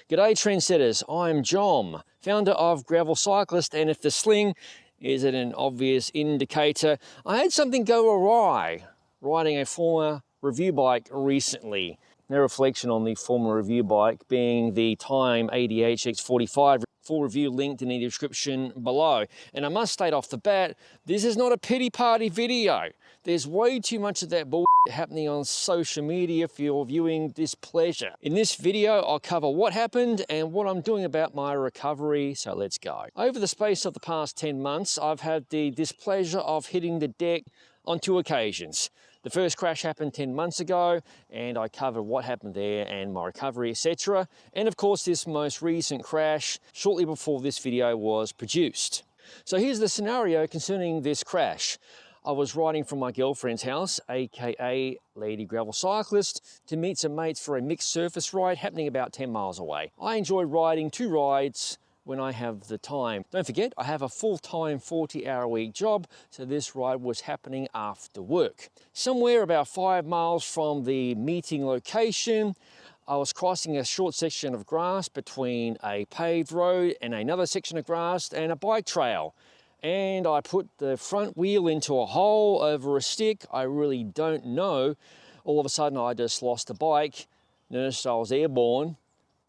G'day trendsetters, I'm John, founder of Gravel Cyclist, and if the sling isn't an obvious indicator, I had something go awry riding a former review bike recently. No reflection on the former review bike being the Time ADHX45, full review linked in the description below. And I must state off the bat, this is not a pity party video. There's way too much of that bull happening on social media for your viewing displeasure. In this video, I'll cover what happened and what I'm doing about my recovery, so let's go. Over the space of the past 10 months, I've had the displeasure of hitting the deck on 2 occasions. The first crash happened 10 months ago, and I covered what happened there and my recovery, etc. And of course, this most recent crash shortly before this video was produced. So here's the scenario concerning this crash. I was riding from my girlfriend's house, aka Lady Gravel Cyclist, to meet some mates for a mixed surface ride happening about 10 miles away. I enjoy riding 2 rides when I have the time. Don't forget, I have a full-time 40-hour-a-week job, so this ride was happening after work. Somewhere about 5 miles from the meeting location, I was crossing a short section of grass between a paved road and another section of grass and a bike trail. And I put the front wheel into a hole over a stick. I really don't know. All of a sudden, I just lost the bike. Noticed I was airborne.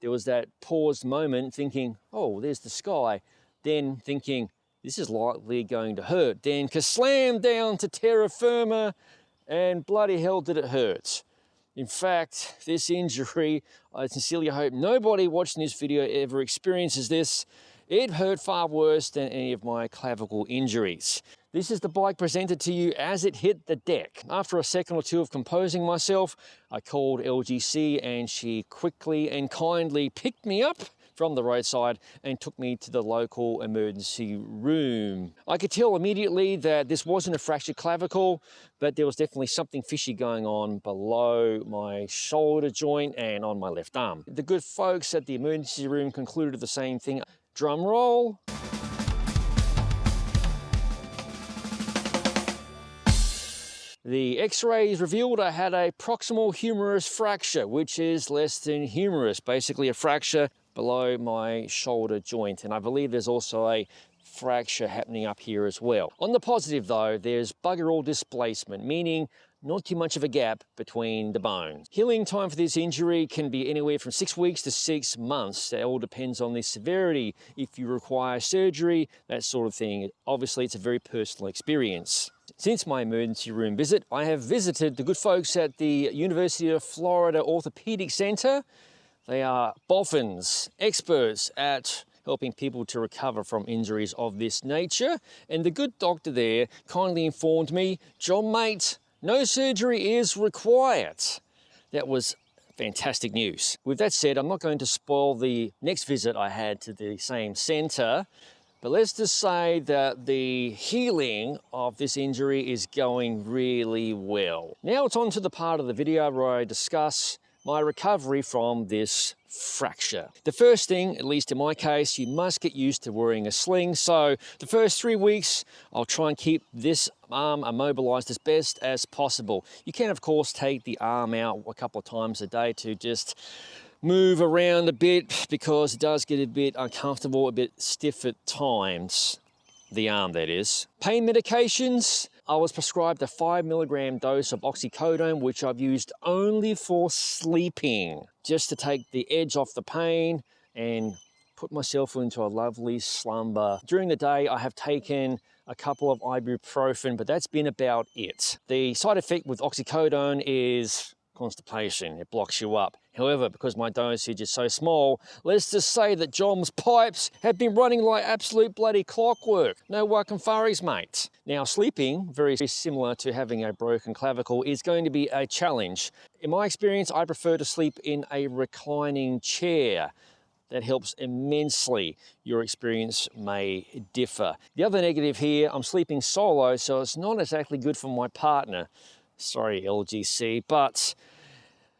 There was that paused moment thinking, oh, there's the sky. Then thinking, this is likely going to hurt. Then ka-slam down to terra firma, and bloody hell did it hurt. In fact, this injury, I sincerely hope nobody watching this video ever experiences this. It hurt far worse than any of my clavicle injuries. This is the bike presented to you as it hit the deck. After a second or two of composing myself, I called LGC and she quickly and kindly picked me up from the roadside and took me to the local emergency room. I could tell immediately that this wasn't a fractured clavicle, but there was definitely something fishy going on below my shoulder joint and on my left arm. The good folks at the emergency room concluded the same thing. Drum roll. The x-rays revealed I had a proximal humerus fracture, which is less than humerus, basically a fracture below my shoulder joint. And I believe there's also a fracture happening up here as well. On the positive though, there's bugger all displacement, meaning not too much of a gap between the bones. Healing time for this injury can be anywhere from 6 weeks to 6 months. It all depends on the severity, if you require surgery, that sort of thing. Obviously, it's a very personal experience. Since my emergency room visit, I have visited the good folks at the University of Florida Orthopedic Center. They are boffins, experts at helping people to recover from injuries of this nature. And the good doctor there kindly informed me, John mate, no surgery is required. That was fantastic news. With that said, I'm not going to spoil the next visit I had to the same center, but let's just say that the healing of this injury is going really well. Now it's on to the part of the video where I discuss my recovery from this fracture. The first thing, at least in my case, you must get used to wearing a sling. So the first 3 weeks, I'll try and keep this arm immobilized as best as possible. You can, of course, take the arm out a couple of times a day to just move around a bit because it does get a bit uncomfortable, a bit stiff at times. The arm, that is. Pain medications. I was prescribed a 5 milligram dose of oxycodone, which I've used only for sleeping, just to take the edge off the pain and put myself into a lovely slumber. During the day, I have taken a couple of ibuprofen, but that's been about it. The side effect with oxycodone is constipation. It blocks you up. However, because my dosage is so small, let's just say that John's pipes have been running like absolute bloody clockwork. No wakamfaris, mate. Now, sleeping, very similar to having a broken clavicle, is going to be a challenge. In my experience, I prefer to sleep in a reclining chair. That helps immensely. Your experience may differ. The other negative here, I'm sleeping solo, so it's not exactly good for my partner. Sorry, LGC, but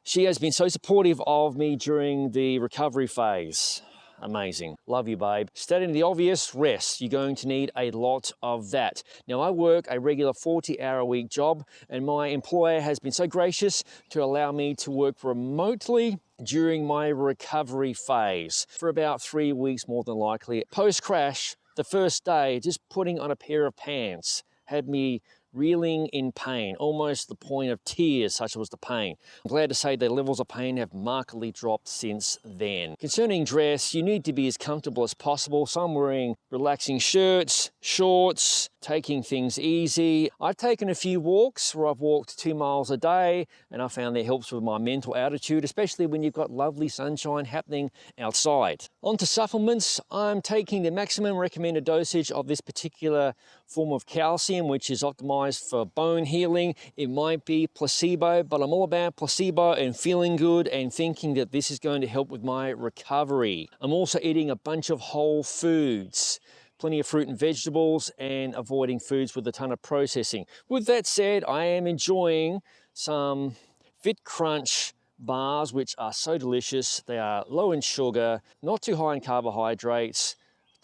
she has been so supportive of me during the recovery phase. Amazing. Love you, babe. Stating the obvious, rest. You're going to need a lot of that. Now, I work a regular 40-hour-a-week job, and my employer has been so gracious to allow me to work remotely during my recovery phase for about 3 weeks, more than likely. Post-crash, the first day, just putting on a pair of pants had me reeling in pain, almost the point of tears, such was the pain. I'm glad to say the levels of pain have markedly dropped since then. Concerning dress, you need to be as comfortable as possible. So I'm wearing relaxing shirts, shorts, taking things easy. I've taken a few walks where I've walked 2 miles a day, and I found that helps with my mental attitude, especially when you've got lovely sunshine happening outside. On to supplements. I'm taking the maximum recommended dosage of this particular form of calcium, which is optimized for bone healing. It might be placebo, but I'm all about placebo and feeling good and thinking that this is going to help with my recovery. I'm also eating a bunch of whole foods, plenty of fruit and vegetables, and avoiding foods with a ton of processing. With that said, I am enjoying some Fit Crunch bars, which are so delicious. They are low in sugar, not too high in carbohydrates,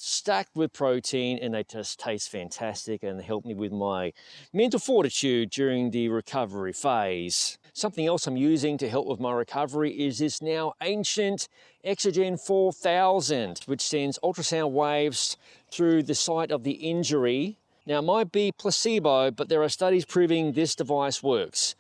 stacked with protein, and they just taste fantastic and help me with my mental fortitude during the recovery phase. Something else I'm using to help with my recovery is this now ancient Exogen 4000, which sends ultrasound waves through the site of the injury. Now, it might be placebo, but there are studies proving this device works.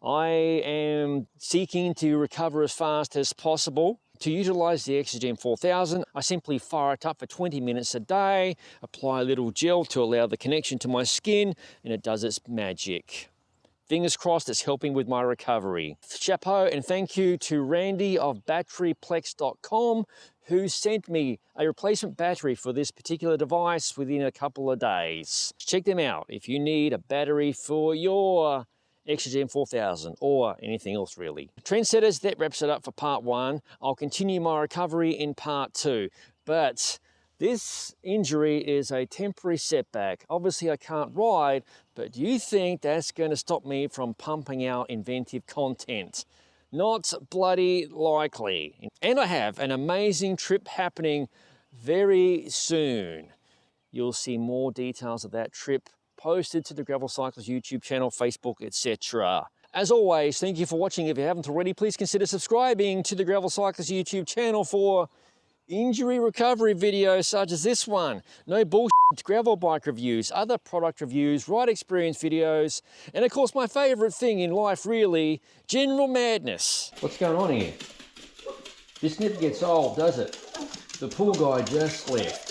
I am seeking to recover as fast as possible. To utilize the Exogen 4000, I simply fire it up for 20 minutes a day, apply a little gel to allow the connection to my skin, and it does its magic. Fingers crossed it's helping with my recovery. Chapeau and thank you to Randy of batteryplex.com, who sent me a replacement battery for this particular device within a couple of days. Check them out if you need a battery for your Exogen 4000 or anything else really. Trendsetters, that wraps it up for part 1. I'll continue my recovery in part 2, but this injury is a temporary setback. Obviously I can't ride, but do you think that's going to stop me from pumping out inventive content? Not bloody likely. And I have an amazing trip happening very soon. You'll see more details of that trip posted to the Gravel Cyclist YouTube channel, Facebook, etc. As always, thank you for watching. If you haven't already, please consider subscribing to the Gravel Cyclist YouTube channel for injury recovery videos such as this one. No bullshit gravel bike reviews, other product reviews, ride experience videos, and of course my favorite thing in life really, general madness. What's going on here? This never gets old, does it? The poor guy just left.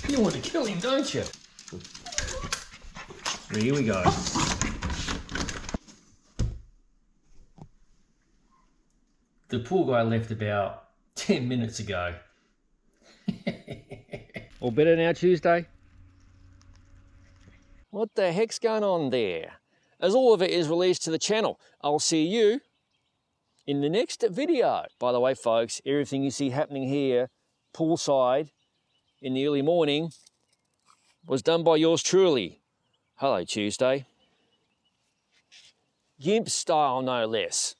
You want to kill him, don't you? Here we go. The poor guy left about 10 minutes ago. All better now, Tuesday? What the heck's going on there? As all of it is released to the channel, I'll see you in the next video. By the way, folks, everything you see happening here, poolside, in the early morning, was done by yours truly. Hello, Tuesday. GIMP style, no less.